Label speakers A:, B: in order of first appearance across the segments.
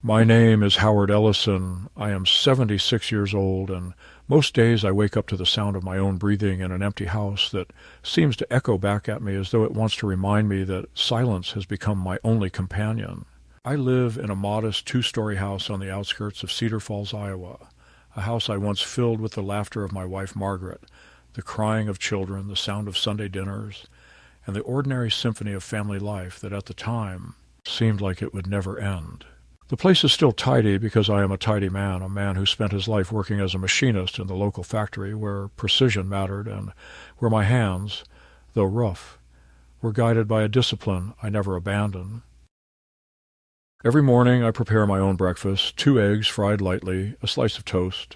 A: My name is Howard Ellison. I am 76 years old, and most days I wake up to the sound of my own breathing in an empty house that seems to echo back at me as though it wants to remind me that silence has become my only companion. I live in a modest two-story house on the outskirts of Cedar Falls, Iowa, a house I once filled with the laughter of my wife Margaret, the crying of children, the sound of Sunday dinners, and the ordinary symphony of family life that at the time seemed like it would never end. The place is still tidy because I am a tidy man, a man who spent his life working as a machinist in the local factory where precision mattered and where my hands, though rough, were guided by a discipline I never abandoned. Every morning I prepare my own breakfast, 2 eggs fried lightly, a slice of toast,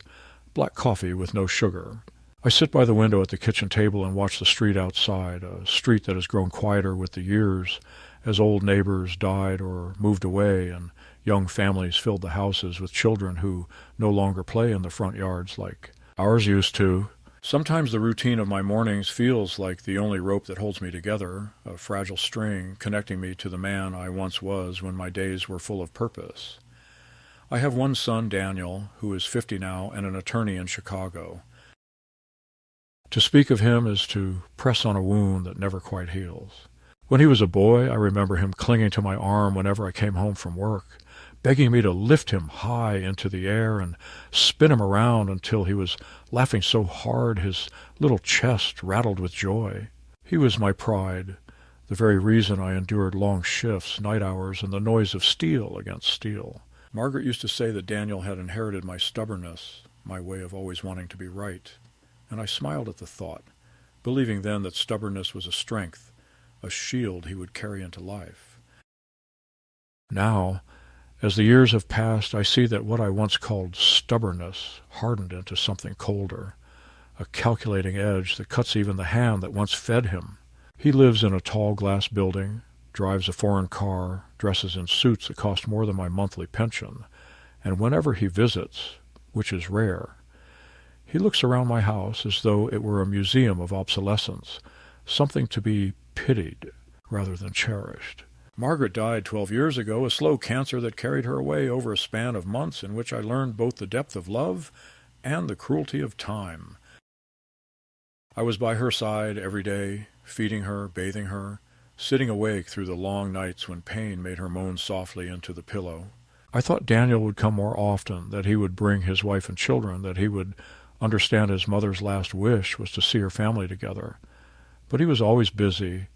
A: black coffee with no sugar. I sit by the window at the kitchen table and watch the street outside, a street that has grown quieter with the years as old neighbors died or moved away and young families filled the houses with children who no longer play in the front yards like ours used to. Sometimes the routine of my mornings feels like the only rope that holds me together, a fragile string connecting me to the man I once was when my days were full of purpose. I have one son, Daniel, who is 50 now and an attorney in Chicago. To speak of him is to press on a wound that never quite heals. When he was a boy, I remember him clinging to my arm whenever I came home from work, begging me to lift him high into the air and spin him around until he was laughing so hard his little chest rattled with joy. He was my pride, the very reason I endured long shifts, night hours, and the noise of steel against steel. Margaret used to say that Daniel had inherited my stubbornness, my way of always wanting to be right, and I smiled at the thought, believing then that stubbornness was a strength, a shield he would carry into life. Now, as the years have passed, I see that what I once called stubbornness hardened into something colder, a calculating edge that cuts even the hand that once fed him. He lives in a tall glass building, drives a foreign car, dresses in suits that cost more than my monthly pension, and whenever he visits, which is rare, he looks around my house as though it were a museum of obsolescence, something to be pitied rather than cherished. Margaret died 12 years ago, a slow cancer that carried her away over a span of months in which I learned both the depth of love and the cruelty of time. I was by her side every day, feeding her, bathing her, sitting awake through the long nights when pain made her moan softly into the pillow. I thought Daniel would come more often, that he would bring his wife and children, that he would understand his mother's last wish was to see her family together. But he was always busy,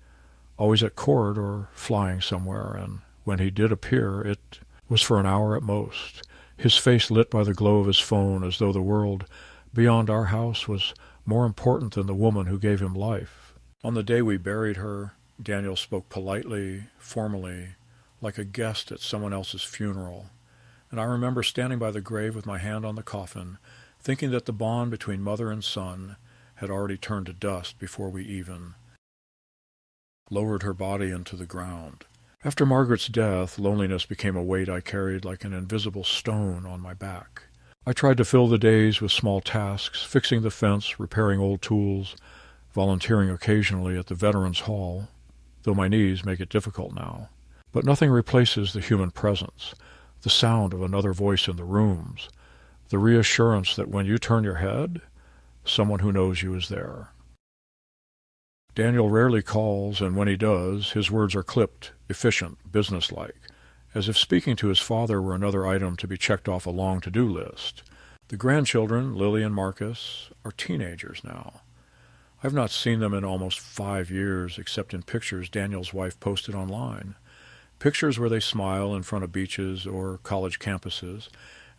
A: always at court or flying somewhere, and when he did appear, it was for an hour at most, his face lit by the glow of his phone as though the world beyond our house was more important than the woman who gave him life. On the day we buried her, Daniel spoke politely, formally, like a guest at someone else's funeral, and I remember standing by the grave with my hand on the coffin, thinking that the bond between mother and son had already turned to dust before we even lowered her body into the ground. After Margaret's death, loneliness became a weight I carried like an invisible stone on my back. I tried to fill the days with small tasks, fixing the fence, repairing old tools, volunteering occasionally at the Veterans Hall, though my knees make it difficult now. But nothing replaces the human presence, the sound of another voice in the rooms, the reassurance that when you turn your head, someone who knows you is there. Daniel rarely calls, and when he does, his words are clipped, efficient, businesslike, as if speaking to his father were another item to be checked off a long to-do list. The grandchildren, Lily and Marcus, are teenagers now. I've not seen them in almost 5 years, except in pictures Daniel's wife posted online, pictures where they smile in front of beaches or college campuses,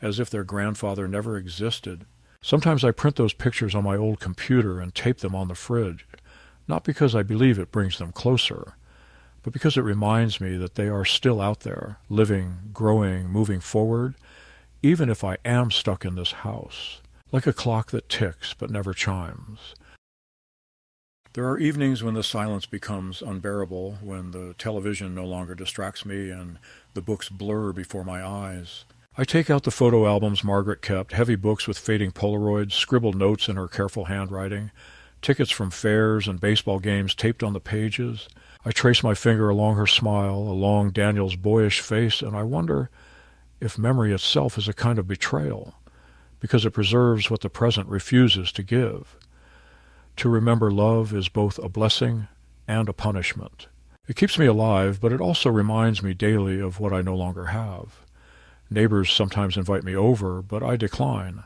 A: as if their grandfather never existed. Sometimes I print those pictures on my old computer and tape them on the fridge, not because I believe it brings them closer, but because it reminds me that they are still out there, living, growing, moving forward, even if I am stuck in this house, like a clock that ticks but never chimes. There are evenings when the silence becomes unbearable, when the television no longer distracts me and the books blur before my eyes. I take out the photo albums Margaret kept, heavy books with fading Polaroids, scribbled notes in her careful handwriting, tickets from fairs and baseball games taped on the pages. I trace my finger along her smile, along Daniel's boyish face, and I wonder if memory itself is a kind of betrayal, because it preserves what the present refuses to give. To remember love is both a blessing and a punishment. It keeps me alive, but it also reminds me daily of what I no longer have. Neighbors sometimes invite me over, but I decline.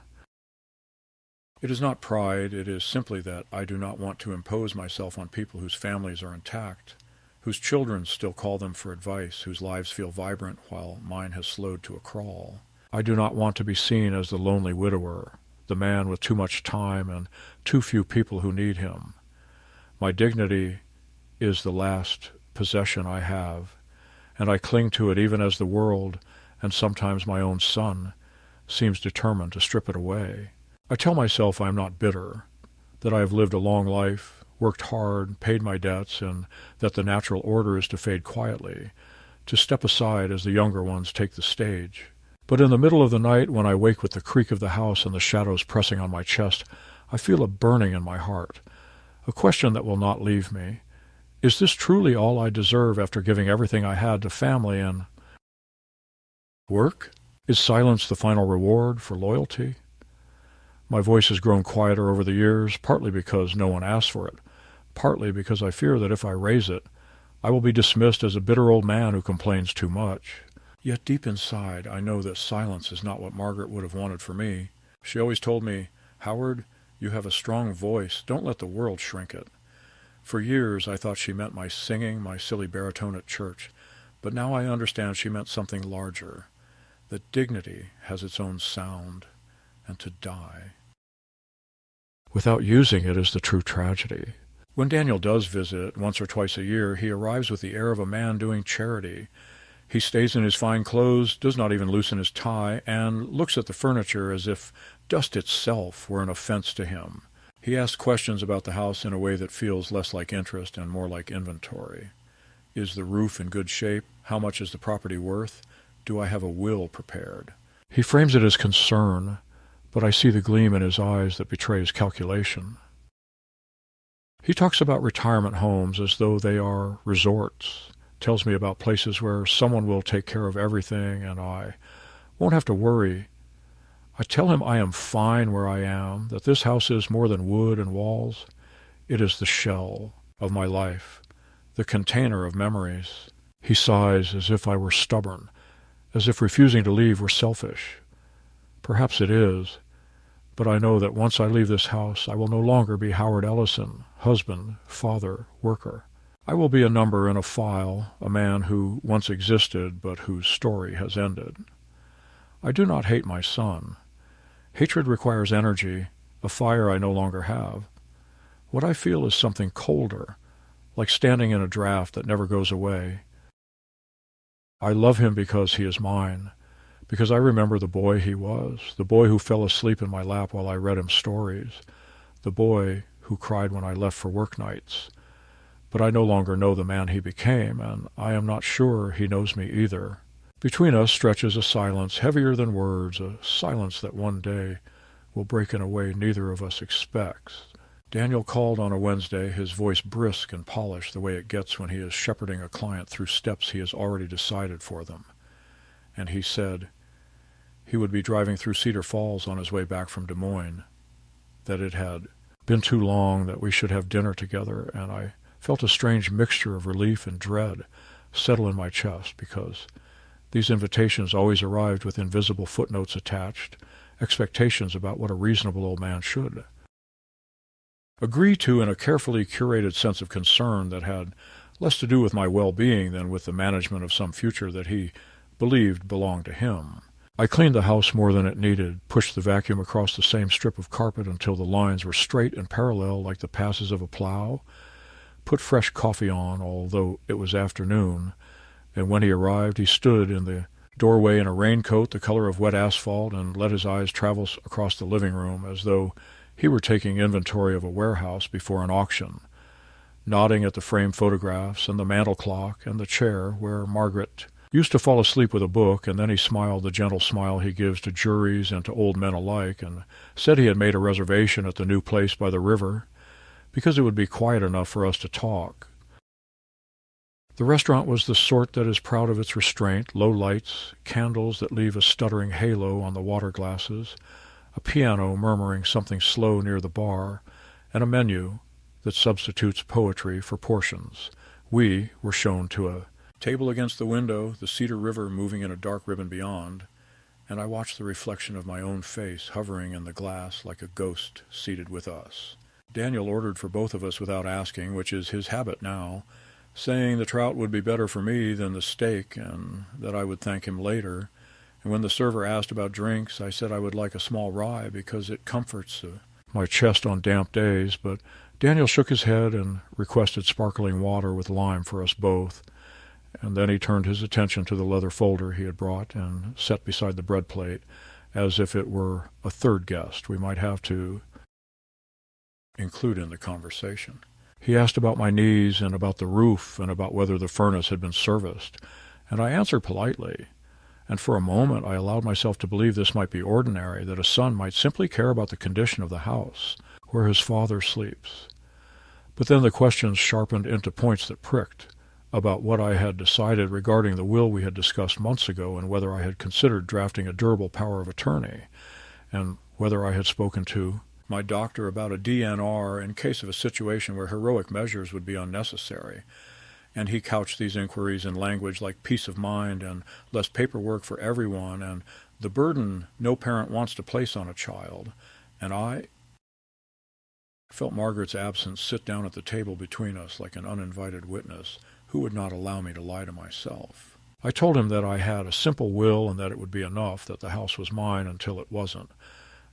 A: It is not pride, it is simply that I do not want to impose myself on people whose families are intact, whose children still call them for advice, whose lives feel vibrant while mine has slowed to a crawl. I do not want to be seen as the lonely widower, the man with too much time and too few people who need him. My dignity is the last possession I have, and I cling to it even as the world, and sometimes my own son, seems determined to strip it away. I tell myself I am not bitter, that I have lived a long life, worked hard, paid my debts, and that the natural order is to fade quietly, to step aside as the younger ones take the stage. But in the middle of the night, when I wake with the creak of the house and the shadows pressing on my chest, I feel a burning in my heart, a question that will not leave me. Is this truly all I deserve after giving everything I had to family and work? Is silence the final reward for loyalty? My voice has grown quieter over the years, partly because no one asked for it, partly because I fear that if I raise it, I will be dismissed as a bitter old man who complains too much. Yet deep inside, I know that silence is not what Margaret would have wanted for me. She always told me, "Howard, you have a strong voice. Don't let the world shrink it." For years, I thought she meant my singing, my silly baritone at church, but now I understand she meant something larger, that dignity has its own sound, and to die without using it is the true tragedy. When Daniel does visit, once or twice a year, he arrives with the air of a man doing charity. He stays in his fine clothes, does not even loosen his tie, and looks at the furniture as if dust itself were an offense to him. He asks questions about the house in a way that feels less like interest and more like inventory. Is the roof in good shape? How much is the property worth? Do I have a will prepared? He frames it as concern, but I see the gleam in his eyes that betrays calculation. He talks about retirement homes as though they are resorts, tells me about places where someone will take care of everything and I won't have to worry. I tell him I am fine where I am, that this house is more than wood and walls. It is the shell of my life, the container of memories. He sighs as if I were stubborn, as if refusing to leave were selfish. Perhaps it is, but I know that once I leave this house, I will no longer be Howard Ellison, husband, father, worker. I will be a number in a file, a man who once existed but whose story has ended. I do not hate my son. Hatred requires energy, a fire I no longer have. What I feel is something colder, like standing in a draft that never goes away. I love him because he is mine, because I remember the boy he was, the boy who fell asleep in my lap while I read him stories, the boy who cried when I left for work nights. But I no longer know the man he became, and I am not sure he knows me either. Between us stretches a silence heavier than words, a silence that one day will break in a way neither of us expects. Daniel called on a Wednesday, his voice brisk and polished the way it gets when he is shepherding a client through steps he has already decided for them. And he said he would be driving through Cedar Falls on his way back from Des Moines, that it had been too long that we should have dinner together, and I felt a strange mixture of relief and dread settle in my chest, because these invitations always arrived with invisible footnotes attached, expectations about what a reasonable old man should agree to in a carefully curated sense of concern that had less to do with my well-being than with the management of some future that he believed belonged to him. I cleaned the house more than it needed, pushed the vacuum across the same strip of carpet until the lines were straight and parallel like the passes of a plow, put fresh coffee on, although it was afternoon, and when he arrived he stood in the doorway in a raincoat the color of wet asphalt and let his eyes travel across the living room as though he were taking inventory of a warehouse before an auction, nodding at the framed photographs and the mantel clock and the chair where Margaret used to fall asleep with a book, and then he smiled the gentle smile he gives to juries and to old men alike, and said he had made a reservation at the new place by the river, because it would be quiet enough for us to talk. The restaurant was the sort that is proud of its restraint, low lights, candles that leave a stuttering halo on the water glasses, a piano murmuring something slow near the bar, and a menu that substitutes poetry for portions. We were shown to a table against the window, the Cedar River moving in a dark ribbon beyond, and I watched the reflection of my own face hovering in the glass like a ghost seated with us. Daniel ordered for both of us without asking, which is his habit now, saying the trout would be better for me than the steak and that I would thank him later. And when the server asked about drinks, I said I would like a small rye because it comforts my chest on damp days, but Daniel shook his head and requested sparkling water with lime for us both, and then he turned his attention to the leather folder he had brought and set beside the bread plate, as if it were a third guest we might have to include in the conversation. He asked about my knees and about the roof and about whether the furnace had been serviced, and I answered politely. And for a moment I allowed myself to believe this might be ordinary, that a son might simply care about the condition of the house where his father sleeps. But then the questions sharpened into points that pricked, about what I had decided regarding the will we had discussed months ago, and whether I had considered drafting a durable power of attorney, and whether I had spoken to my doctor about a DNR in case of a situation where heroic measures would be unnecessary. And he couched these inquiries in language like peace of mind and less paperwork for everyone and the burden no parent wants to place on a child. And I felt Margaret's absence sit down at the table between us like an uninvited witness who would not allow me to lie to myself. I told him that I had a simple will and that it would be enough, that the house was mine until it wasn't,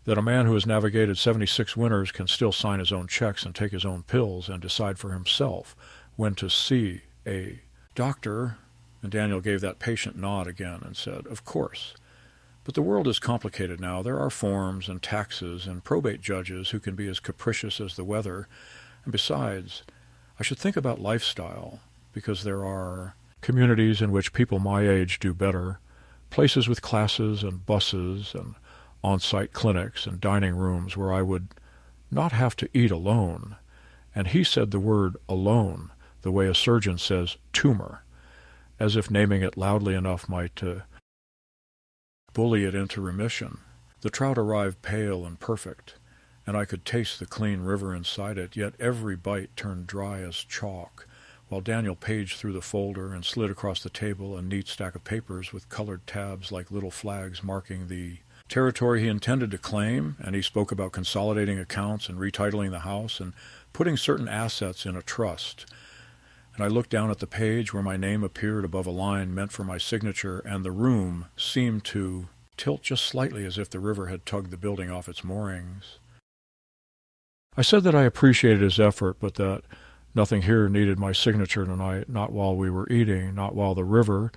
A: that a man who has navigated 76 winters can still sign his own checks and take his own pills and decide for himself when to see a doctor. And Daniel gave that patient nod again and said, "Of course. But the world is complicated now. There are forms and taxes and probate judges who can be as capricious as the weather. And besides, I should think about lifestyle, because there are communities in which people my age do better, places with classes and buses and on-site clinics and dining rooms where I would not have to eat alone." And he said the word alone the way a surgeon says tumor, as if naming it loudly enough might bully it into remission. The trout arrived pale and perfect, and I could taste the clean river inside it, yet every bite turned dry as chalk, while Daniel paged through the folder and slid across the table a neat stack of papers with colored tabs like little flags marking the territory he intended to claim, and he spoke about consolidating accounts and retitling the house and putting certain assets in a trust. And I looked down at the page where my name appeared above a line meant for my signature, and the room seemed to tilt just slightly as if the river had tugged the building off its moorings. I said that I appreciated his effort, but that nothing here needed my signature tonight, not while we were eating, not while the river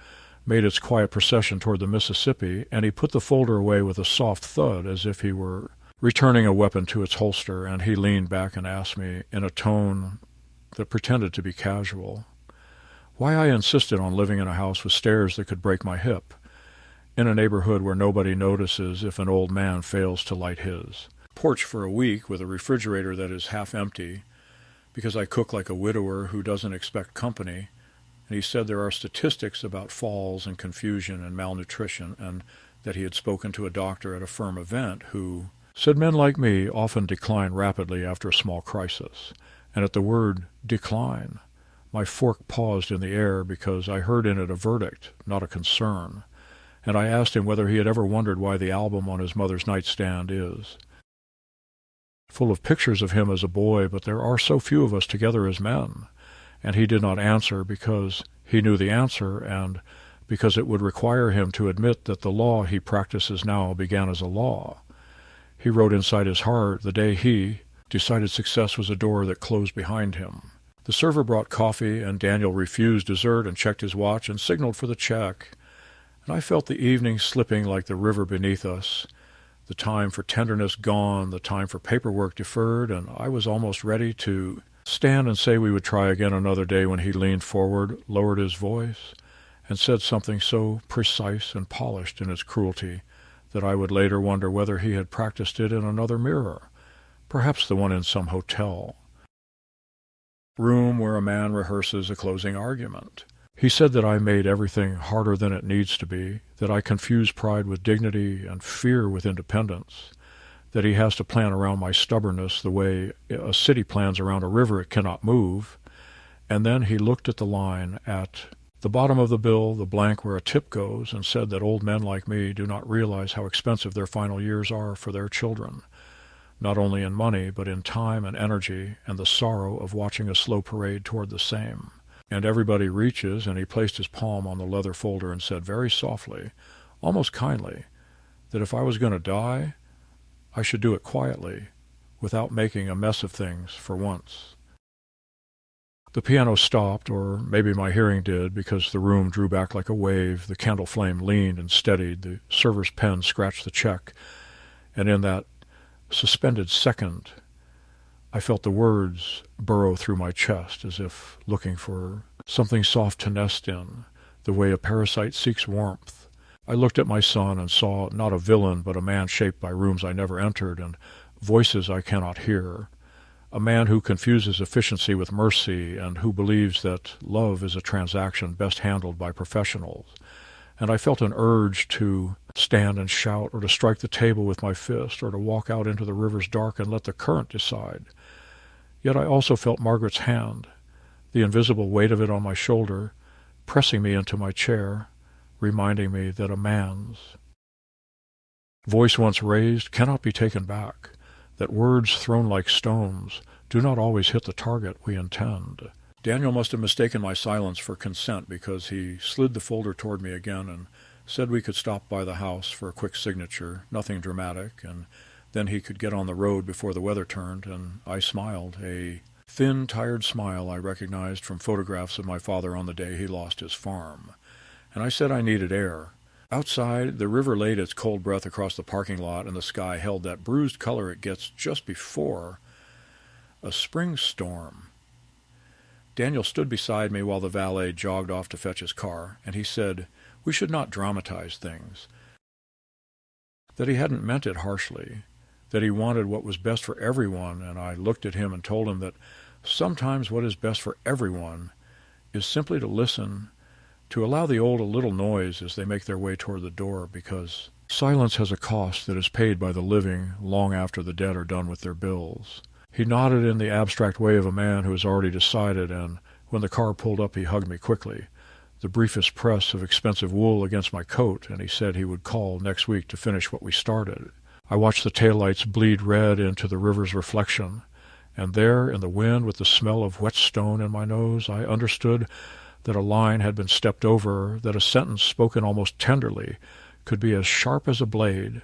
A: made its quiet procession toward the Mississippi, and he put the folder away with a soft thud as if he were returning a weapon to its holster, and he leaned back and asked me, in a tone that pretended to be casual, why I insisted on living in a house with stairs that could break my hip, in a neighborhood where nobody notices if an old man fails to light his porch for a week with a refrigerator that is half empty, because I cook like a widower who doesn't expect company. And he said there are statistics about falls and confusion and malnutrition, and that he had spoken to a doctor at a firm event who said men like me often decline rapidly after a small crisis. And at the word decline, my fork paused in the air because I heard in it a verdict, not a concern. And I asked him whether he had ever wondered why the album on his mother's nightstand is full of pictures of him as a boy, but there are so few of us together as men. And he did not answer because he knew the answer, and because it would require him to admit that the law he practices now began as a law. He wrote inside his heart the day he decided success was a door that closed behind him. The server brought coffee, and Daniel refused dessert and checked his watch and signaled for the check. And I felt the evening slipping like the river beneath us, the time for tenderness gone, the time for paperwork deferred, and I was almost ready to stand and say we would try again another day when he leaned forward, lowered his voice, and said something so precise and polished in its cruelty that I would later wonder whether he had practiced it in another mirror, perhaps the one in some hotel room where a man rehearses a closing argument. He said that I made everything harder than it needs to be, that I confuse pride with dignity and fear with independence, that he has to plan around my stubbornness the way a city plans around a river it cannot move. And then he looked at the line at the bottom of the bill, the blank where a tip goes, and said that old men like me do not realize how expensive their final years are for their children, not only in money, but in time and energy and the sorrow of watching a slow parade toward the same. And everybody reaches, and he placed his palm on the leather folder and said very softly, almost kindly, that if I was going to die, I should do it quietly, without making a mess of things for once. The piano stopped, or maybe my hearing did, because the room drew back like a wave, the candle flame leaned and steadied, the server's pen scratched the check, and in that suspended second, I felt the words burrow through my chest as if looking for something soft to nest in, the way a parasite seeks warmth. I looked at my son and saw not a villain, but a man shaped by rooms I never entered and voices I cannot hear, a man who confuses efficiency with mercy and who believes that love is a transaction best handled by professionals. And I felt an urge to stand and shout, or to strike the table with my fist, or to walk out into the river's dark and let the current decide. Yet I also felt Margaret's hand, the invisible weight of it on my shoulder, pressing me into my chair, reminding me that a man's voice once raised cannot be taken back, that words thrown like stones do not always hit the target we intend. Daniel must have mistaken my silence for consent, because he slid the folder toward me again and said we could stop by the house for a quick signature, nothing dramatic, and then he could get on the road before the weather turned, and I smiled, a thin, tired smile I recognized from photographs of my father on the day he lost his farm. And I said I needed air. Outside, the river laid its cold breath across the parking lot, and the sky held that bruised color it gets just before a spring storm. Daniel stood beside me while the valet jogged off to fetch his car, and he said we should not dramatize things, that he hadn't meant it harshly, that he wanted what was best for everyone, and I looked at him and told him that sometimes what is best for everyone is simply to listen, to allow the old a little noise as they make their way toward the door, because silence has a cost that is paid by the living long after the dead are done with their bills. He nodded in the abstract way of a man who has already decided, and when the car pulled up he hugged me quickly, the briefest press of expensive wool against my coat, and he said he would call next week to finish what we started. I watched the taillights bleed red into the river's reflection, and there in the wind with the smell of wet stone in my nose, I understood that a line had been stepped over, that a sentence spoken almost tenderly could be as sharp as a blade,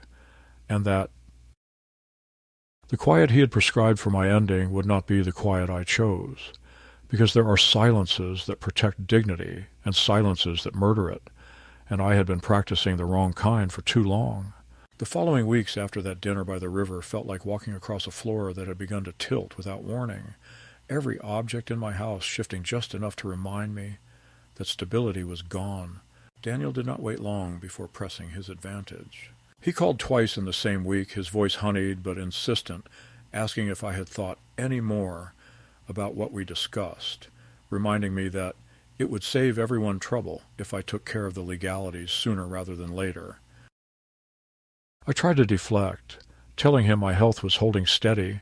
A: and that the quiet he had prescribed for my ending would not be the quiet I chose, because there are silences that protect dignity and silences that murder it, and I had been practicing the wrong kind for too long. The following weeks after that dinner by the river felt like walking across a floor that had begun to tilt without warning, every object in my house shifting just enough to remind me that stability was gone. Daniel did not wait long before pressing his advantage. He called twice in the same week, his voice honeyed but insistent, asking if I had thought any more about what we discussed, reminding me that it would save everyone trouble if I took care of the legalities sooner rather than later. I tried to deflect, telling him my health was holding steady,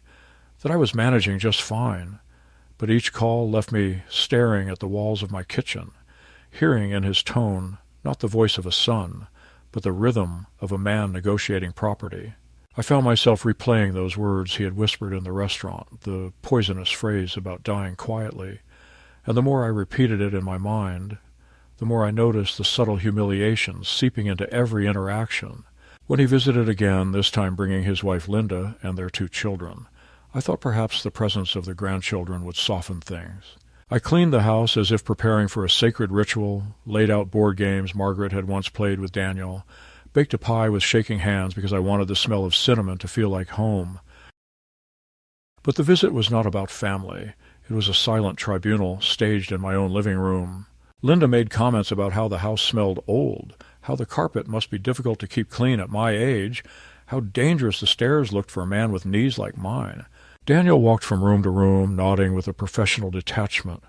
A: that I was managing just fine, but each call left me staring at the walls of my kitchen, hearing in his tone not the voice of a son, but the rhythm of a man negotiating property. I found myself replaying those words he had whispered in the restaurant, the poisonous phrase about dying quietly, and the more I repeated it in my mind, the more I noticed the subtle humiliation seeping into every interaction. When he visited again, this time bringing his wife Linda and their 2 children, I thought perhaps the presence of the grandchildren would soften things. I cleaned the house as if preparing for a sacred ritual, laid out board games Margaret had once played with Daniel, baked a pie with shaking hands because I wanted the smell of cinnamon to feel like home. But the visit was not about family. It was a silent tribunal staged in my own living room. Linda made comments about how the house smelled old, how the carpet must be difficult to keep clean at my age, how dangerous the stairs looked for a man with knees like mine. Daniel walked from room to room, nodding with a professional detachment,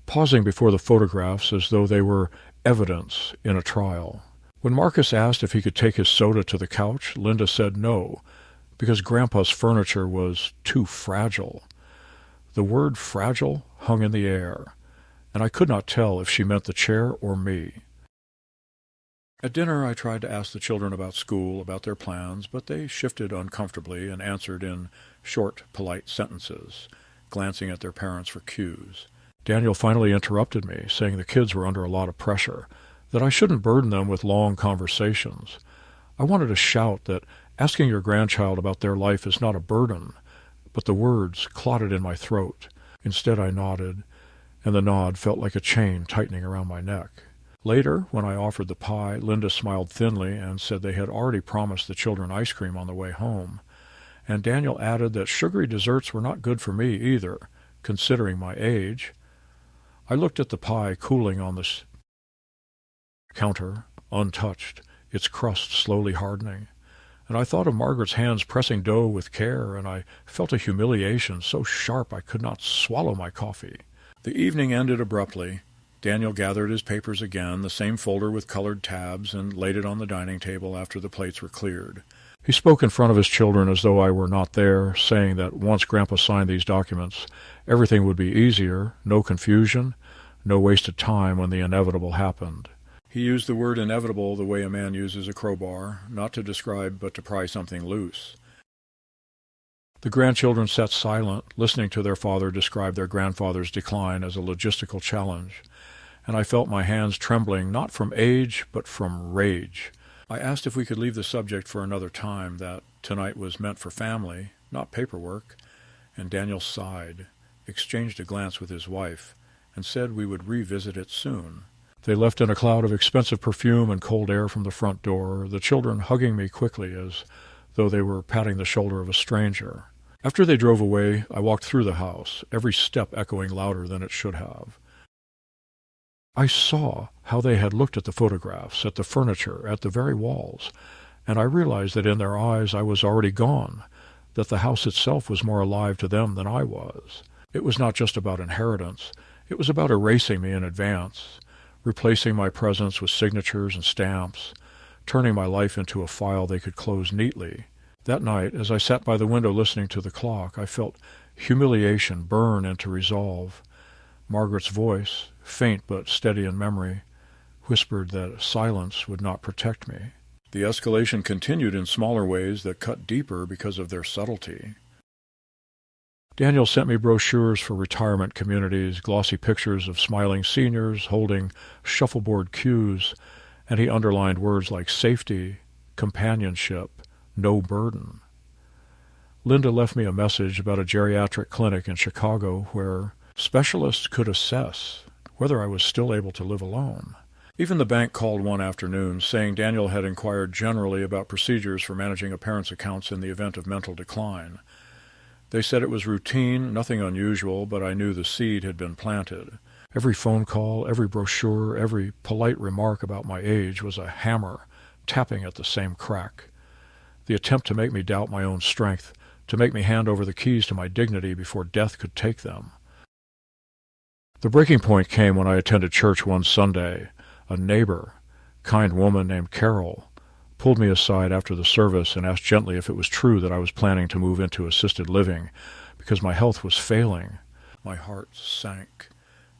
A: pausing before the photographs as though they were evidence in a trial. When Marcus asked if he could take his soda to the couch, Linda said no, because Grandpa's furniture was too fragile. The word fragile hung in the air, and I could not tell if she meant the chair or me. At dinner I tried to ask the children about school, about their plans, but they shifted uncomfortably and answered in short, polite sentences, glancing at their parents for cues. Daniel finally interrupted me, saying the kids were under a lot of pressure, that I shouldn't burden them with long conversations. I wanted to shout that asking your grandchild about their life is not a burden, but the words clotted in my throat. Instead I nodded, and the nod felt like a chain tightening around my neck. Later, when I offered the pie, Linda smiled thinly and said they had already promised the children ice cream on the way home. And Daniel added that sugary desserts were not good for me either, considering my age. I looked at the pie cooling on the counter, untouched, its crust slowly hardening. And I thought of Margaret's hands pressing dough with care, and I felt a humiliation so sharp I could not swallow my coffee. The evening ended abruptly. Daniel gathered his papers again, the same folder with colored tabs, and laid it on the dining table after the plates were cleared. He spoke in front of his children as though I were not there, saying that once Grandpa signed these documents, everything would be easier, no confusion, no wasted time when the inevitable happened. He used the word inevitable the way a man uses a crowbar, not to describe but to pry something loose. The grandchildren sat silent, listening to their father describe their grandfather's decline as a logistical challenge, and I felt my hands trembling not from age but from rage. I asked if we could leave the subject for another time, that tonight was meant for family, not paperwork, and Daniel sighed, exchanged a glance with his wife, and said we would revisit it soon. They left in a cloud of expensive perfume and cold air from the front door, the children hugging me quickly as though they were patting the shoulder of a stranger. After they drove away, I walked through the house, every step echoing louder than it should have. I saw how they had looked at the photographs, at the furniture, at the very walls, and I realized that in their eyes I was already gone, that the house itself was more alive to them than I was. It was not just about inheritance. It was about erasing me in advance, replacing my presence with signatures and stamps, turning my life into a file they could close neatly. That night, as I sat by the window listening to the clock, I felt humiliation burn into resolve. Margaret's voice, faint but steady in memory, whispered that silence would not protect me. The escalation continued in smaller ways that cut deeper because of their subtlety. Daniel sent me brochures for retirement communities, glossy pictures of smiling seniors holding shuffleboard cues, and he underlined words like safety, companionship, no burden. Linda left me a message about a geriatric clinic in Chicago where specialists could assess whether I was still able to live alone. Even the bank called one afternoon, saying Daniel had inquired generally about procedures for managing a parent's accounts in the event of mental decline. They said it was routine, nothing unusual, but I knew the seed had been planted. Every phone call, every brochure, every polite remark about my age was a hammer tapping at the same crack. The attempt to make me doubt my own strength, to make me hand over the keys to my dignity before death could take them. The breaking point came when I attended church one Sunday. A neighbor, kind woman named Carol, pulled me aside after the service and asked gently if it was true that I was planning to move into assisted living because my health was failing. My heart sank.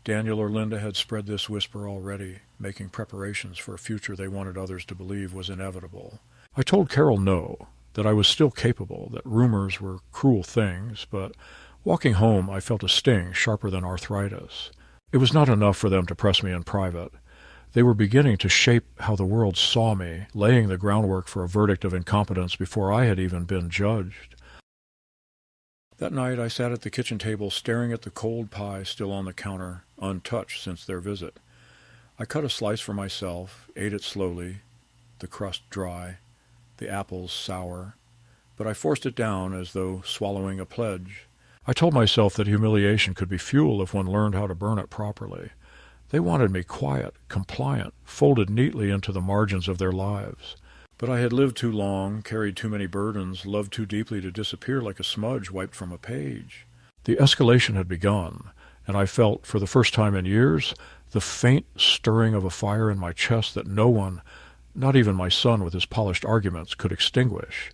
A: Daniel or Linda had spread this whisper already, making preparations for a future they wanted others to believe was inevitable. I told Carol no, that I was still capable, that rumors were cruel things, but walking home I felt a sting sharper than arthritis. It was not enough for them to press me in private. They were beginning to shape how the world saw me, laying the groundwork for a verdict of incompetence before I had even been judged. That night I sat at the kitchen table staring at the cold pie still on the counter, untouched since their visit. I cut a slice for myself, ate it slowly, the crust dry, the apples sour, but I forced it down as though swallowing a pledge. I told myself that humiliation could be fuel if one learned how to burn it properly. They wanted me quiet, compliant, folded neatly into the margins of their lives. But I had lived too long, carried too many burdens, loved too deeply to disappear like a smudge wiped from a page. The escalation had begun, and I felt, for the first time in years, the faint stirring of a fire in my chest that no one, not even my son with his polished arguments, could extinguish.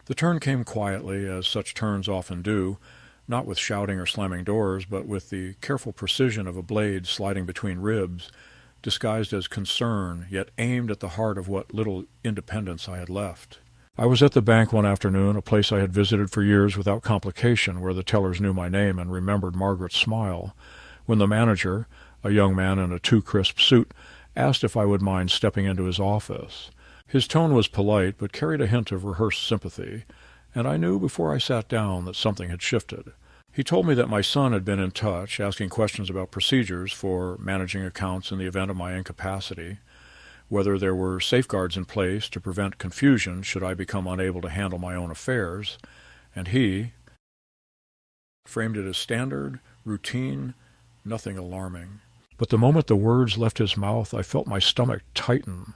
A: The turn came quietly, as such turns often do, not with shouting or slamming doors, but with the careful precision of a blade sliding between ribs, disguised as concern, yet aimed at the heart of what little independence I had left. I was at the bank one afternoon, a place I had visited for years without complication, where the tellers knew my name and remembered Margaret's smile, when the manager, a young man in a too-crisp suit, asked if I would mind stepping into his office. His tone was polite, but carried a hint of rehearsed sympathy, and I knew before I sat down that something had shifted. He told me that my son had been in touch, asking questions about procedures for managing accounts in the event of my incapacity, whether there were safeguards in place to prevent confusion should I become unable to handle my own affairs, and he framed it as standard, routine, nothing alarming. But the moment the words left his mouth, I felt my stomach tighten,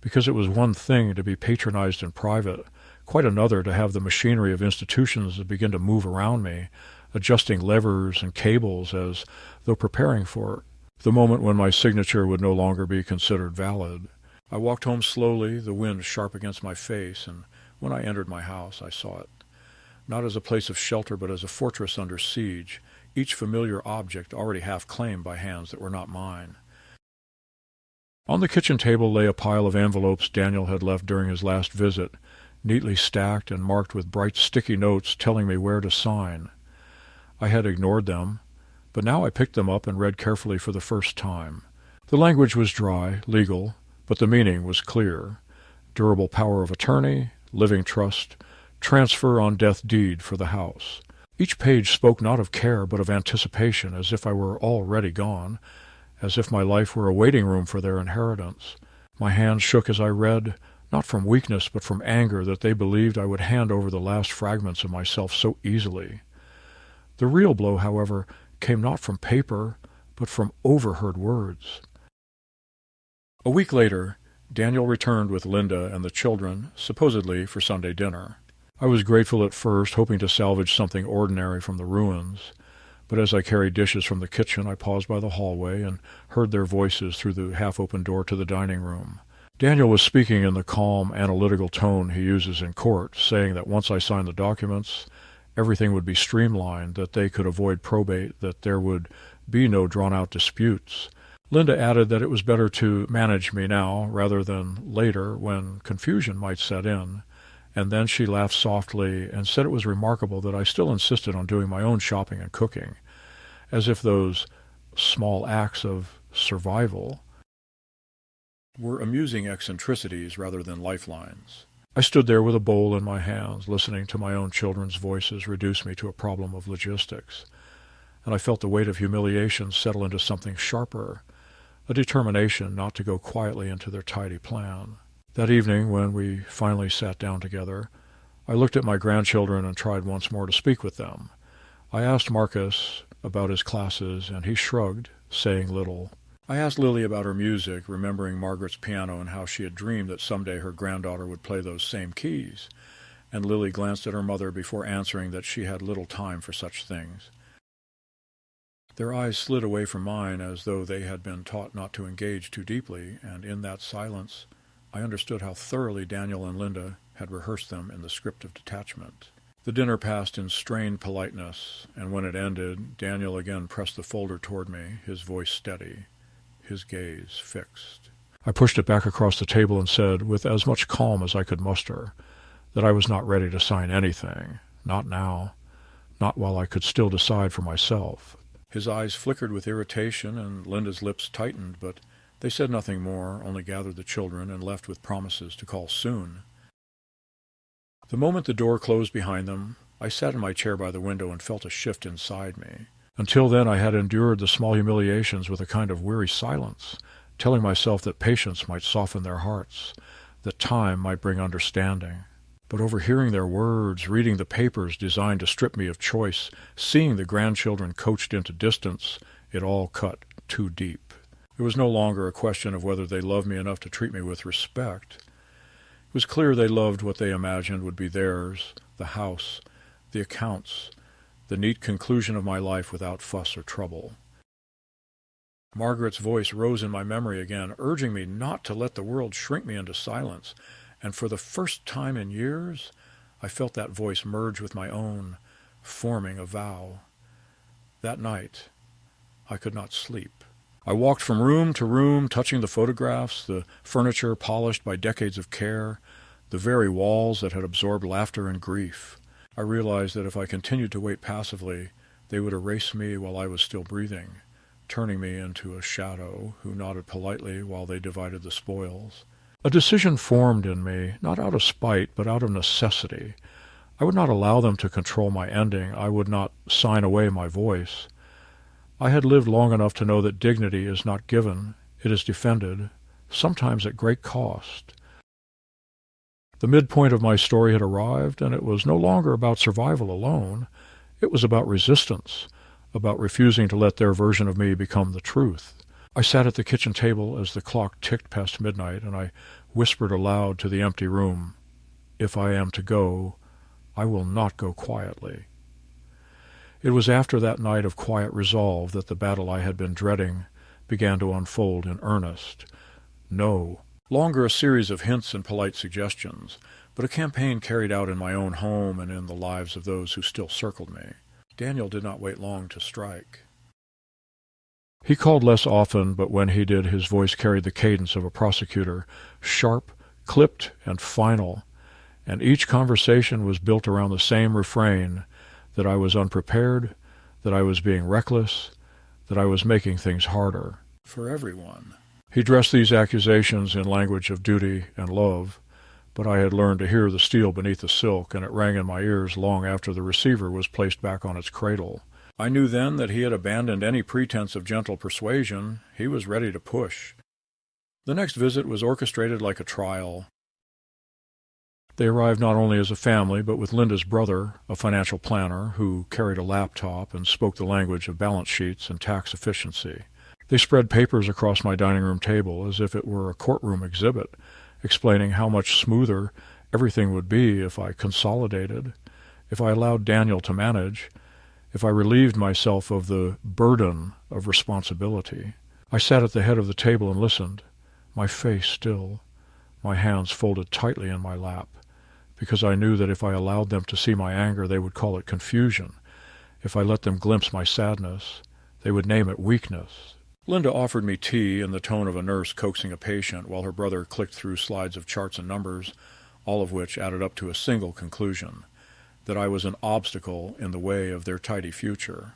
A: because it was one thing to be patronized in private, quite another to have the machinery of institutions begin to move around me, adjusting levers and cables as though preparing for the moment when my signature would no longer be considered valid. I walked home slowly, the wind sharp against my face, and when I entered my house I saw it, not as a place of shelter but as a fortress under siege, each familiar object already half claimed by hands that were not mine. On the kitchen table lay a pile of envelopes Daniel had left during his last visit, neatly stacked and marked with bright sticky notes telling me where to sign. I had ignored them, but now I picked them up and read carefully for the first time. The language was dry, legal, but the meaning was clear. Durable power of attorney, living trust, transfer on death deed for the house. Each page spoke not of care but of anticipation, as if I were already gone, as if my life were a waiting room for their inheritance. My hands shook as I read, not from weakness but from anger that they believed I would hand over the last fragments of myself so easily. The real blow, however, came not from paper, but from overheard words. A week later, Daniel returned with Linda and the children, supposedly for Sunday dinner. I was grateful at first, hoping to salvage something ordinary from the ruins, but as I carried dishes from the kitchen, I paused by the hallway and heard their voices through the half-open door to the dining room. Daniel was speaking in the calm, analytical tone he uses in court, saying that once I signed the documents, everything would be streamlined, that they could avoid probate, that there would be no drawn-out disputes. Linda added that it was better to manage me now rather than later when confusion might set in, and then she laughed softly and said it was remarkable that I still insisted on doing my own shopping and cooking, as if those small acts of survival were amusing eccentricities rather than lifelines. I stood there with a bowl in my hands, listening to my own children's voices reduce me to a problem of logistics, and I felt the weight of humiliation settle into something sharper, a determination not to go quietly into their tidy plan. That evening, when we finally sat down together, I looked at my grandchildren and tried once more to speak with them. I asked Marcus about his classes, and he shrugged, saying little. I asked Lily about her music, remembering Margaret's piano and how she had dreamed that someday her granddaughter would play those same keys, and Lily glanced at her mother before answering that she had little time for such things. Their eyes slid away from mine as though they had been taught not to engage too deeply, and in that silence I understood how thoroughly Daniel and Linda had rehearsed them in the script of detachment. The dinner passed in strained politeness, and when it ended, Daniel again pressed the folder toward me, his voice steady, his gaze fixed. I pushed it back across the table and said, with as much calm as I could muster, that I was not ready to sign anything, not now, not while I could still decide for myself. His eyes flickered with irritation, and Linda's lips tightened, but they said nothing more, only gathered the children and left with promises to call soon. The moment the door closed behind them, I sat in my chair by the window and felt a shift inside me. Until then I had endured the small humiliations with a kind of weary silence, telling myself that patience might soften their hearts, that time might bring understanding. But overhearing their words, reading the papers designed to strip me of choice, seeing the grandchildren coached into distance, it all cut too deep. It was no longer a question of whether they loved me enough to treat me with respect. It was clear they loved what they imagined would be theirs, the house, the accounts, the neat conclusion of my life without fuss or trouble. Margaret's voice rose in my memory again, urging me not to let the world shrink me into silence, and for the first time in years, I felt that voice merge with my own, forming a vow. That night, I could not sleep. I walked from room to room, touching the photographs, the furniture polished by decades of care, the very walls that had absorbed laughter and grief. I realized that if I continued to wait passively, they would erase me while I was still breathing, turning me into a shadow who nodded politely while they divided the spoils. A decision formed in me, not out of spite, but out of necessity. I would not allow them to control my ending. I would not sign away my voice. I had lived long enough to know that dignity is not given, it is defended, sometimes at great cost. The midpoint of my story had arrived, and it was no longer about survival alone. It was about resistance, about refusing to let their version of me become the truth. I sat at the kitchen table as the clock ticked past midnight, and I whispered aloud to the empty room, "If I am to go, I will not go quietly." It was after that night of quiet resolve that the battle I had been dreading began to unfold in earnest. No longer a series of hints and polite suggestions, but a campaign carried out in my own home and in the lives of those who still circled me. Daniel did not wait long to strike. He called less often, but when he did, his voice carried the cadence of a prosecutor, sharp, clipped, and final, and each conversation was built around the same refrain, that I was unprepared, that I was being reckless, that I was making things harder for everyone. He dressed these accusations in language of duty and love, but I had learned to hear the steel beneath the silk, and it rang in my ears long after the receiver was placed back on its cradle. I knew then that he had abandoned any pretense of gentle persuasion. He was ready to push. The next visit was orchestrated like a trial. They arrived not only as a family, but with Linda's brother, a financial planner, who carried a laptop and spoke the language of balance sheets and tax efficiency. They spread papers across my dining room table as if it were a courtroom exhibit, explaining how much smoother everything would be if I consolidated, if I allowed Daniel to manage, if I relieved myself of the burden of responsibility. I sat at the head of the table and listened, my face still, my hands folded tightly in my lap, because I knew that if I allowed them to see my anger, they would call it confusion. If I let them glimpse my sadness, they would name it weakness. Linda offered me tea in the tone of a nurse coaxing a patient, while her brother clicked through slides of charts and numbers, all of which added up to a single conclusion, that I was an obstacle in the way of their tidy future.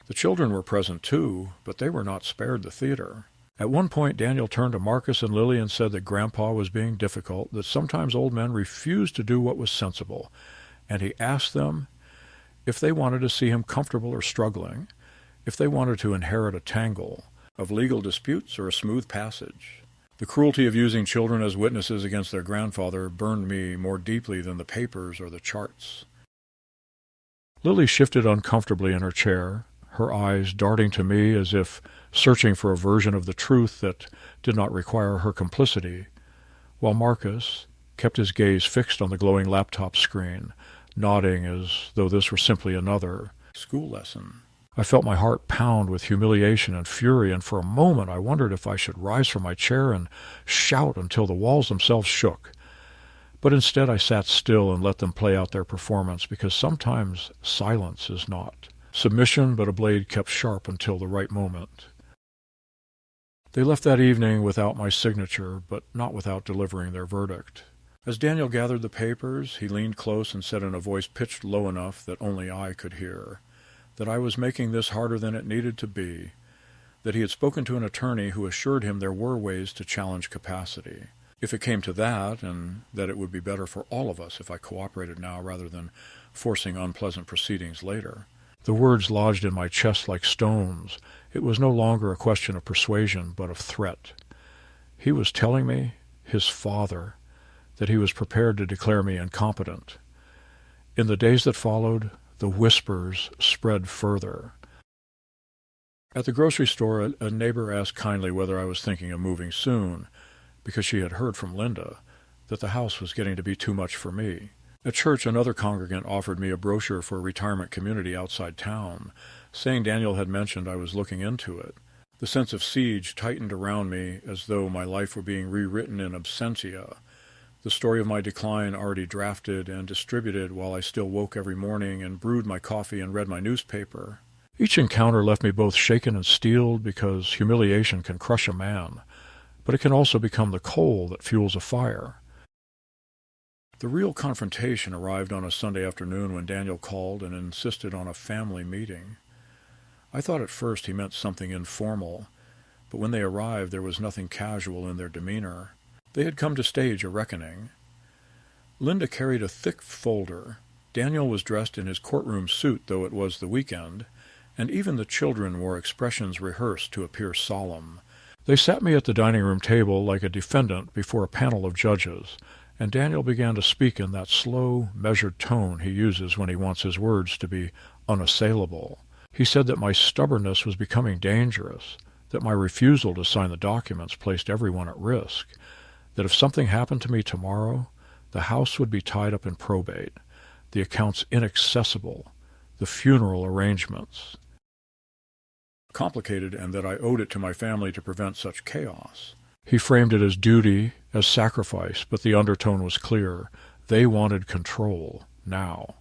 A: The children were present too, but they were not spared the theater. At one point, Daniel turned to Marcus and Lily and said that Grandpa was being difficult, that sometimes old men refused to do what was sensible, and he asked them if they wanted to see him comfortable or struggling, if they wanted to inherit a tangle of legal disputes or a smooth passage. The cruelty of using children as witnesses against their grandfather burned me more deeply than the papers or the charts. Lily shifted uncomfortably in her chair, her eyes darting to me as if searching for a version of the truth that did not require her complicity, while Marcus kept his gaze fixed on the glowing laptop screen, nodding as though this were simply another school lesson. I felt my heart pound with humiliation and fury, and for a moment I wondered if I should rise from my chair and shout until the walls themselves shook. But instead I sat still and let them play out their performance, because sometimes silence is not submission, but a blade kept sharp until the right moment. They left that evening without my signature, but not without delivering their verdict. As Daniel gathered the papers, he leaned close and said in a voice pitched low enough that only I could hear, that I was making this harder than it needed to be, that he had spoken to an attorney who assured him there were ways to challenge capacity, if it came to that, and that it would be better for all of us if I cooperated now rather than forcing unpleasant proceedings later. The words lodged in my chest like stones. It was no longer a question of persuasion, but of threat. He was telling me, his father, that he was prepared to declare me incompetent. In the days that followed, the whispers spread further. At the grocery store, a neighbor asked kindly whether I was thinking of moving soon, because she had heard from Linda that the house was getting to be too much for me. At church, another congregant offered me a brochure for a retirement community outside town, saying Daniel had mentioned I was looking into it. The sense of siege tightened around me as though my life were being rewritten in absentia. The story of my decline already drafted and distributed while I still woke every morning and brewed my coffee and read my newspaper. Each encounter left me both shaken and steeled because humiliation can crush a man, but it can also become the coal that fuels a fire. The real confrontation arrived on a Sunday afternoon when Daniel called and insisted on a family meeting. I thought at first he meant something informal, but when they arrived there was nothing casual in their demeanor. They had come to stage a reckoning. Linda carried a thick folder. Daniel was dressed in his courtroom suit, though it was the weekend, and even the children wore expressions rehearsed to appear solemn. They sat me at the dining room table like a defendant before a panel of judges, and Daniel began to speak in that slow, measured tone he uses when he wants his words to be unassailable. He said that my stubbornness was becoming dangerous, that my refusal to sign the documents placed everyone at risk, that if something happened to me tomorrow, the house would be tied up in probate, the accounts inaccessible, the funeral arrangements complicated, and that I owed it to my family to prevent such chaos. He framed it as duty, as sacrifice, but the undertone was clear. They wanted control, now.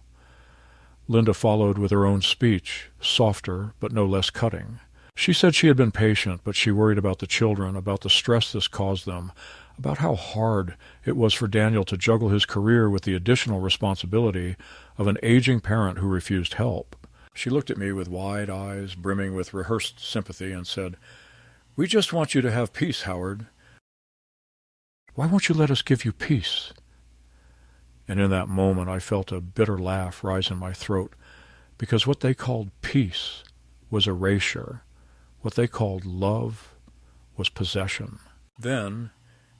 A: Linda followed with her own speech, softer but no less cutting. She said she had been patient, but she worried about the children, about the stress this caused them, about how hard it was for Daniel to juggle his career with the additional responsibility of an aging parent who refused help. She looked at me with wide eyes, brimming with rehearsed sympathy, and said, "We just want you to have peace, Howard." "Why won't you let us give you peace?" And in that moment I felt a bitter laugh rise in my throat, because what they called peace was erasure. What they called love was possession. Then,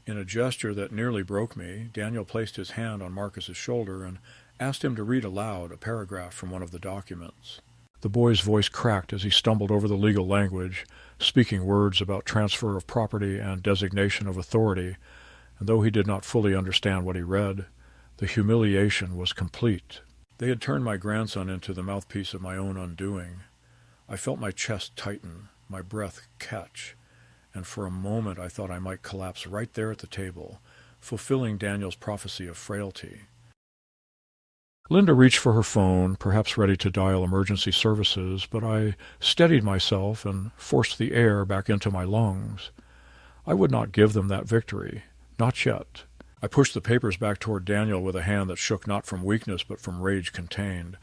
A: in a gesture that nearly broke me, Daniel placed his hand on Marcus's shoulder and asked him to read aloud a paragraph from one of the documents. The boy's voice cracked as he stumbled over the legal language, speaking words about transfer of property and designation of authority, and though he did not fully understand what he read, the humiliation was complete. They had turned my grandson into the mouthpiece of my own undoing. I felt my chest tighten, my breath catch, and for a moment I thought I might collapse right there at the table, fulfilling Daniel's prophecy of frailty. Linda reached for her phone, perhaps ready to dial emergency services, but I steadied myself and forced the air back into my lungs. I would not give them that victory, not yet. I pushed the papers back toward Daniel with a hand that shook not from weakness but from rage contained,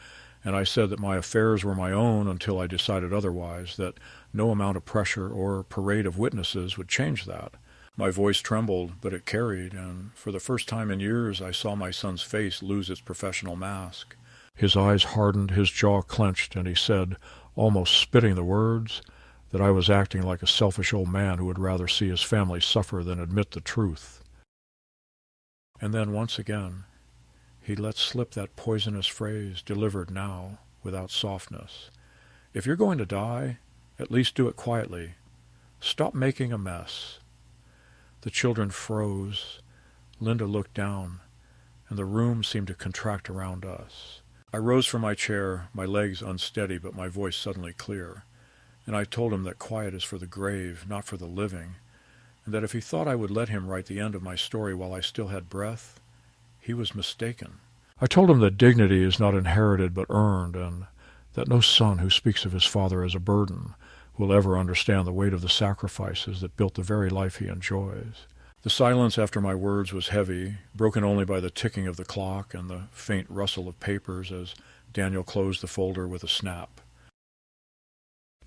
A: and I said that my affairs were my own until I decided otherwise, that no amount of pressure or parade of witnesses would change that. My voice trembled, but it carried, and for the first time in years I saw my son's face lose its professional mask. His eyes hardened, his jaw clenched, and he said, almost spitting the words, that I was acting like a selfish old man who would rather see his family suffer than admit the truth. And then once again he let slip that poisonous phrase, delivered now, without softness. "If you're going to die, at least do it quietly. Stop making a mess." The children froze. Linda looked down, and the room seemed to contract around us. I rose from my chair, my legs unsteady, but my voice suddenly clear, and I told him that quiet is for the grave, not for the living, and that if he thought I would let him write the end of my story while I still had breath, he was mistaken. I told him that dignity is not inherited but earned, and that no son who speaks of his father as a burden will ever understand the weight of the sacrifices that built the very life he enjoys. The silence after my words was heavy, broken only by the ticking of the clock and the faint rustle of papers as Daniel closed the folder with a snap.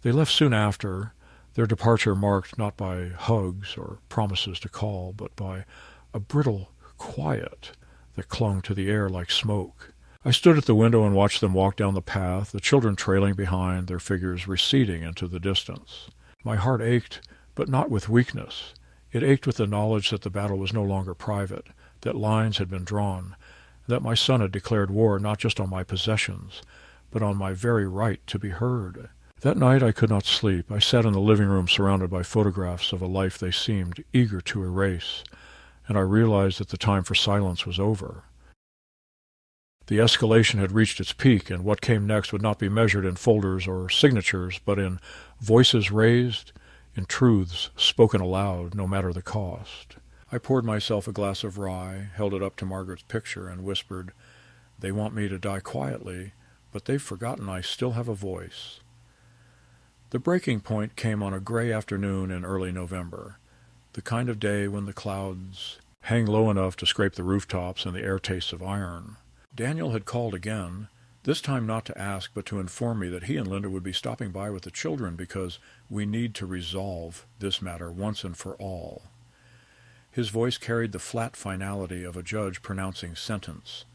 A: They left soon after, their departure marked not by hugs or promises to call, but by a brittle quiet that clung to the air like smoke. I stood at the window and watched them walk down the path, the children trailing behind, their figures receding into the distance. My heart ached, but not with weakness. It ached with the knowledge that the battle was no longer private, that lines had been drawn, that my son had declared war not just on my possessions, but on my very right to be heard. That night I could not sleep. I sat in the living room surrounded by photographs of a life they seemed eager to erase, and I realized that the time for silence was over. The escalation had reached its peak, and what came next would not be measured in folders or signatures, but in voices raised, in truths spoken aloud, no matter the cost. I poured myself a glass of rye, held it up to Margaret's picture, and whispered, "They want me to die quietly, but they've forgotten I still have a voice." The breaking point came on a gray afternoon in early November, the kind of day when the clouds hang low enough to scrape the rooftops and the air tastes of iron. Daniel had called again, this time not to ask, but to inform me that he and Linda would be stopping by with the children because we need to resolve this matter once and for all. His voice carried the flat finality of a judge pronouncing sentence.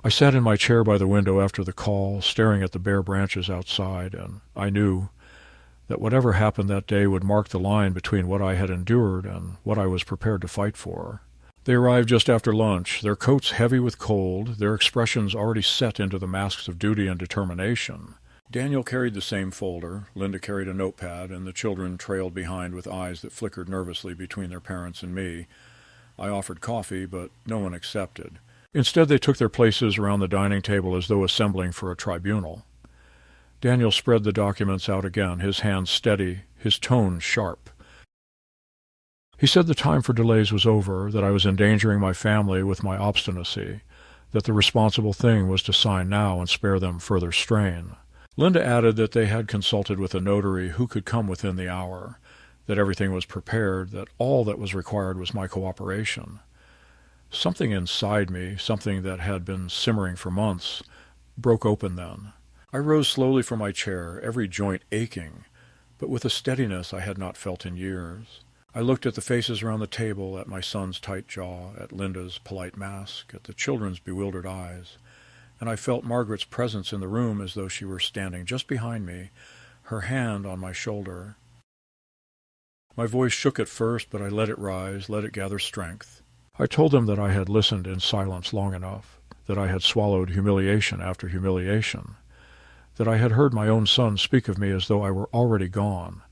A: I sat in my chair by the window after the call, staring at the bare branches outside, and I knew that whatever happened that day would mark the line between what I had endured and what I was prepared to fight for. They arrived just after lunch, their coats heavy with cold, their expressions already set into the masks of duty and determination. Daniel carried the same folder, Linda carried a notepad, and the children trailed behind with eyes that flickered nervously between their parents and me. I offered coffee, but no one accepted. Instead, they took their places around the dining table as though assembling for a tribunal. Daniel spread the documents out again, his hands steady, his tone sharp. He said the time for delays was over, that I was endangering my family with my obstinacy, that the responsible thing was to sign now and spare them further strain. Linda added that they had consulted with a notary who could come within the hour, that everything was prepared, that all that was required was my cooperation. Something inside me, something that had been simmering for months, broke open then. I rose slowly from my chair, every joint aching, but with a steadiness I had not felt in years. I looked at the faces around the table, at my son's tight jaw, at Linda's polite mask, at the children's bewildered eyes, and I felt Margaret's presence in the room as though she were standing just behind me, her hand on my shoulder. My voice shook at first, but I let it rise, let it gather strength. I told them that I had listened in silence long enough, that I had swallowed humiliation after humiliation, that I had heard my own son speak of me as though I were already gone,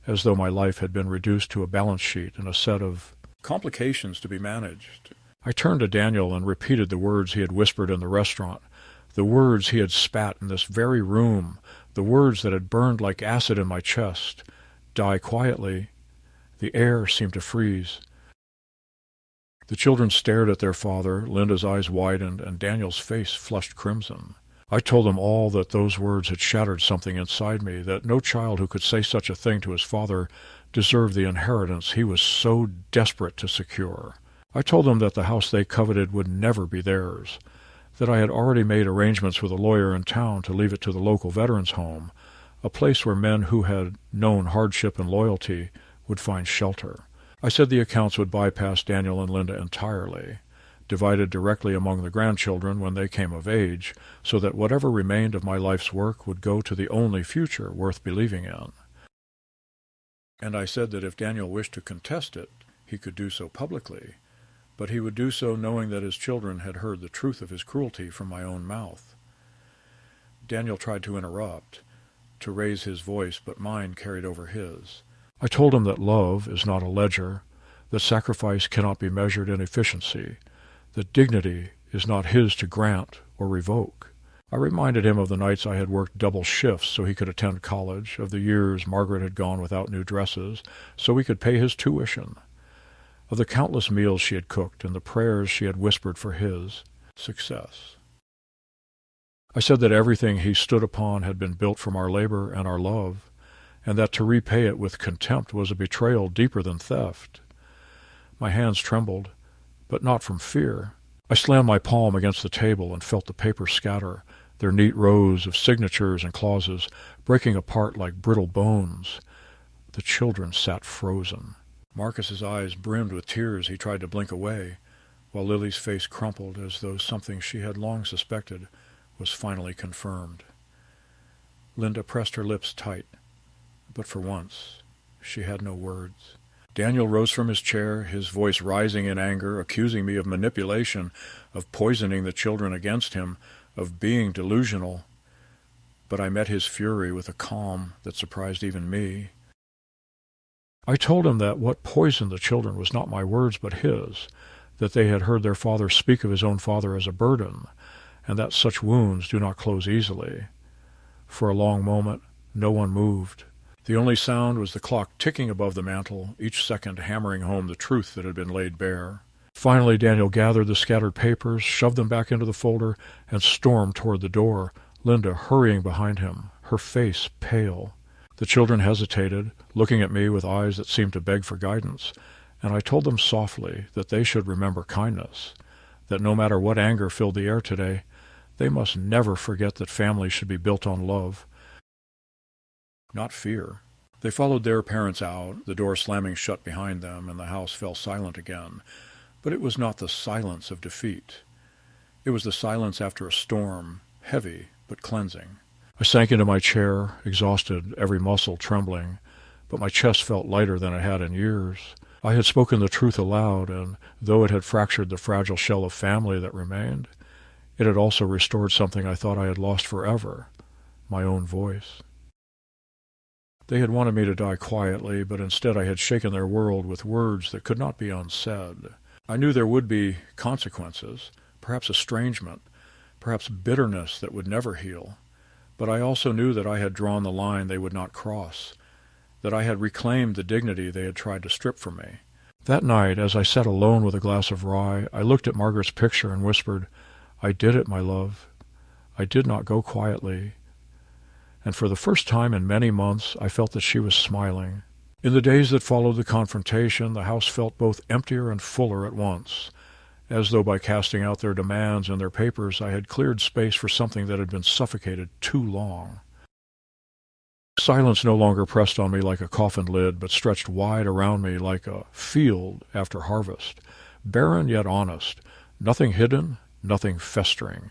A: as though my life had been reduced to a balance sheet and a set of complications to be managed. I turned to Daniel and repeated the words he had whispered in the restaurant, the words he had spat in this very room, the words that had burned like acid in my chest. Die quietly. The air seemed to freeze. The children stared at their father, Linda's eyes widened, and Daniel's face flushed crimson. I told them all that those words had shattered something inside me, that no child who could say such a thing to his father deserved the inheritance he was so desperate to secure. I told them that the house they coveted would never be theirs, that I had already made arrangements with a lawyer in town to leave it to the local veterans' home, a place where men who had known hardship and loyalty would find shelter. I said the accounts would bypass Daniel and Linda entirely, divided directly among the grandchildren when they came of age, so that whatever remained of my life's work would go to the only future worth believing in. And I said that if Daniel wished to contest it, he could do so publicly, but he would do so knowing that his children had heard the truth of his cruelty from my own mouth. Daniel tried to interrupt, to raise his voice, but mine carried over his. I told him that love is not a ledger, that sacrifice cannot be measured in efficiency, that dignity is not his to grant or revoke. I reminded him of the nights I had worked double shifts so he could attend college, of the years Margaret had gone without new dresses so we could pay his tuition, of the countless meals she had cooked and the prayers she had whispered for his success. I said that everything he stood upon had been built from our labor and our love, and that to repay it with contempt was a betrayal deeper than theft. My hands trembled, but not from fear. I slammed my palm against the table and felt the papers scatter, their neat rows of signatures and clauses breaking apart like brittle bones. The children sat frozen. Marcus's eyes brimmed with tears. He tried to blink away, while Lily's face crumpled as though something she had long suspected was finally confirmed. Linda pressed her lips tight, but for once she had no words. Daniel rose from his chair, his voice rising in anger, accusing me of manipulation, of poisoning the children against him, of being delusional. But I met his fury with a calm that surprised even me. I told him that what poisoned the children was not my words but his, that they had heard their father speak of his own father as a burden, and that such wounds do not close easily. For a long moment, no one moved. The only sound was the clock ticking above the mantel, each second hammering home the truth that had been laid bare. Finally, Daniel gathered the scattered papers, shoved them back into the folder, and stormed toward the door, Linda hurrying behind him, her face pale. The children hesitated, looking at me with eyes that seemed to beg for guidance, and I told them softly that they should remember kindness, that no matter what anger filled the air today, they must never forget that families should be built on love, not fear. They followed their parents out, the door slamming shut behind them, and the house fell silent again. But it was not the silence of defeat. It was the silence after a storm, heavy but cleansing. I sank into my chair, exhausted, every muscle trembling, but my chest felt lighter than it had in years. I had spoken the truth aloud, and though it had fractured the fragile shell of family that remained, it had also restored something I thought I had lost forever, my own voice. They had wanted me to die quietly, but instead I had shaken their world with words that could not be unsaid. I knew there would be consequences, perhaps estrangement, perhaps bitterness that would never heal. But I also knew that I had drawn the line they would not cross, that I had reclaimed the dignity they had tried to strip from me. That night, as I sat alone with a glass of rye, I looked at Margaret's picture and whispered, "I did it, my love. I did not go quietly." And for the first time in many months, I felt that she was smiling. In the days that followed the confrontation, the house felt both emptier and fuller at once, as though by casting out their demands and their papers I had cleared space for something that had been suffocated too long. Silence no longer pressed on me like a coffin lid, but stretched wide around me like a field after harvest, barren yet honest, nothing hidden, nothing festering.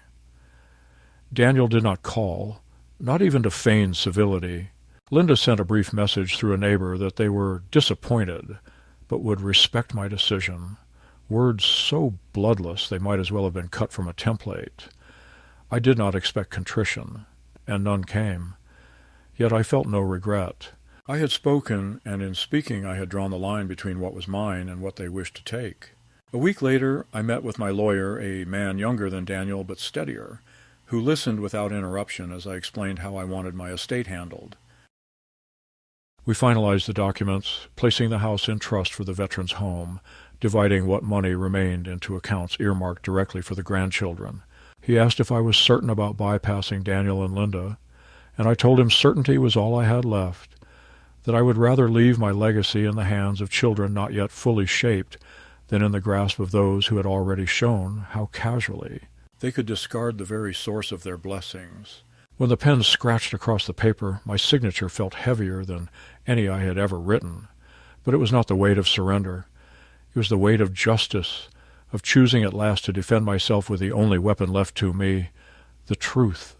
A: Daniel did not call, not even to feign civility. Linda sent a brief message through a neighbor that they were disappointed, but would respect my decision. Words so bloodless they might as well have been cut from a template. I did not expect contrition, and none came. Yet I felt no regret. I had spoken, and in speaking I had drawn the line between what was mine and what they wished to take. A week later I met with my lawyer, a man younger than Daniel but steadier, who listened without interruption as I explained how I wanted my estate handled. We finalized the documents, placing the house in trust for the veteran's home, dividing what money remained into accounts earmarked directly for the grandchildren. He asked if I was certain about bypassing Daniel and Linda, and I told him certainty was all I had left, that I would rather leave my legacy in the hands of children not yet fully shaped than in the grasp of those who had already shown how casually they could discard the very source of their blessings. When the pen scratched across the paper, my signature felt heavier than any I had ever written, but it was not the weight of surrender. It was the weight of justice, of choosing at last to defend myself with the only weapon left to me, the truth.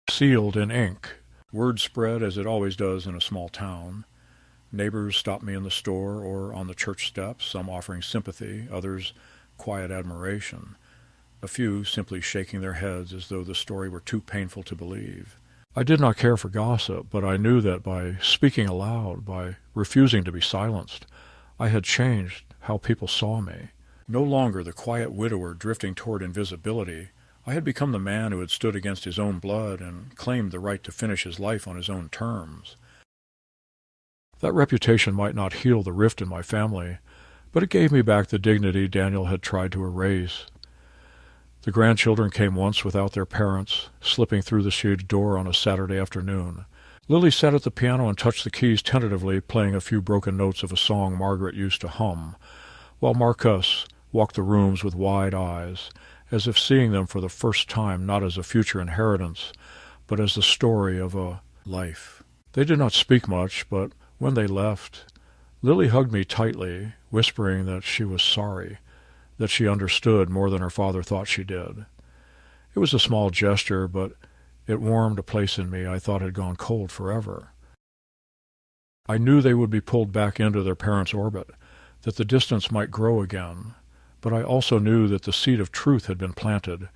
A: Sealed in ink, word spread as it always does in a small town. Neighbors stopped me in the store or on the church steps, some offering sympathy, others quiet admiration. A few simply shaking their heads as though the story were too painful to believe. I did not care for gossip, but I knew that by speaking aloud, by refusing to be silenced, I had changed how people saw me. No longer the quiet widower drifting toward invisibility, I had become the man who had stood against his own blood and claimed the right to finish his life on his own terms. That reputation might not heal the rift in my family, but it gave me back the dignity Daniel had tried to erase. The grandchildren came once without their parents, slipping through the shaded door on a Saturday afternoon. Lily sat at the piano and touched the keys tentatively, playing a few broken notes of a song Margaret used to hum, while Marcus walked the rooms with wide eyes, as if seeing them for the first time not as a future inheritance, but as the story of a life. They did not speak much, but when they left, Lily hugged me tightly, whispering that she was sorry, that she understood more than her father thought she did. It was a small gesture, but it warmed a place in me I thought had gone cold forever. I knew they would be pulled back into their parents' orbit, that the distance might grow again, but I also knew that the seed of truth had been planted,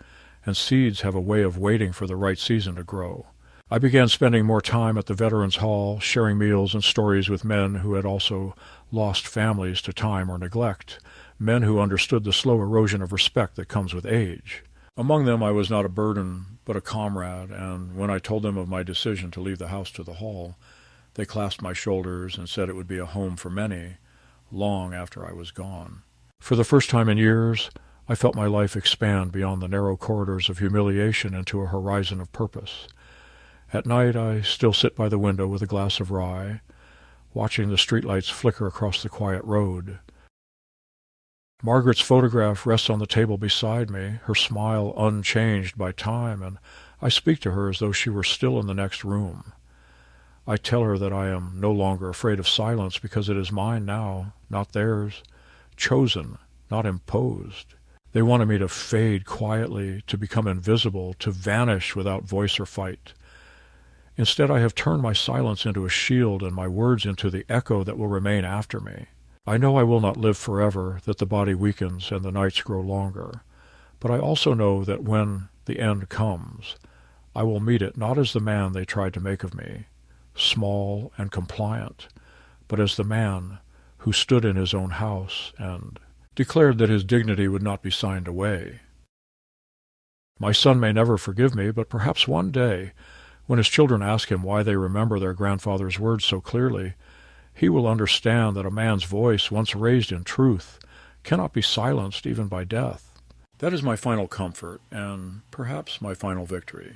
A: and seeds have a way of waiting for the right season to grow. I began spending more time at the Veterans Hall, sharing meals and stories with men who had also lost families to time or neglect, men who understood the slow erosion of respect that comes with age. Among them I was not a burden, but a comrade, and when I told them of my decision to leave the house to the hall, they clasped my shoulders and said it would be a home for many, long after I was gone. For the first time in years, I felt my life expand beyond the narrow corridors of humiliation into a horizon of purpose. At night I still sit by the window with a glass of rye, watching the streetlights flicker across the quiet road. Margaret's photograph rests on the table beside me, her smile unchanged by time, and I speak to her as though she were still in the next room. I tell her that I am no longer afraid of silence because it is mine now, not theirs, chosen, not imposed. They wanted me to fade quietly, to become invisible, to vanish without voice or fight. Instead, I have turned my silence into a shield and my words into the echo that will remain after me. I know I will not live forever, that the body weakens and the nights grow longer. But I also know that when the end comes, I will meet it not as the man they tried to make of me, small and compliant, but as the man who stood in his own house and declared that his dignity would not be signed away. My son may never forgive me, but perhaps one day, when his children ask him why they remember their grandfather's words so clearly, he will understand that a man's voice, once raised in truth, cannot be silenced even by death. That is my final comfort, and perhaps my final victory.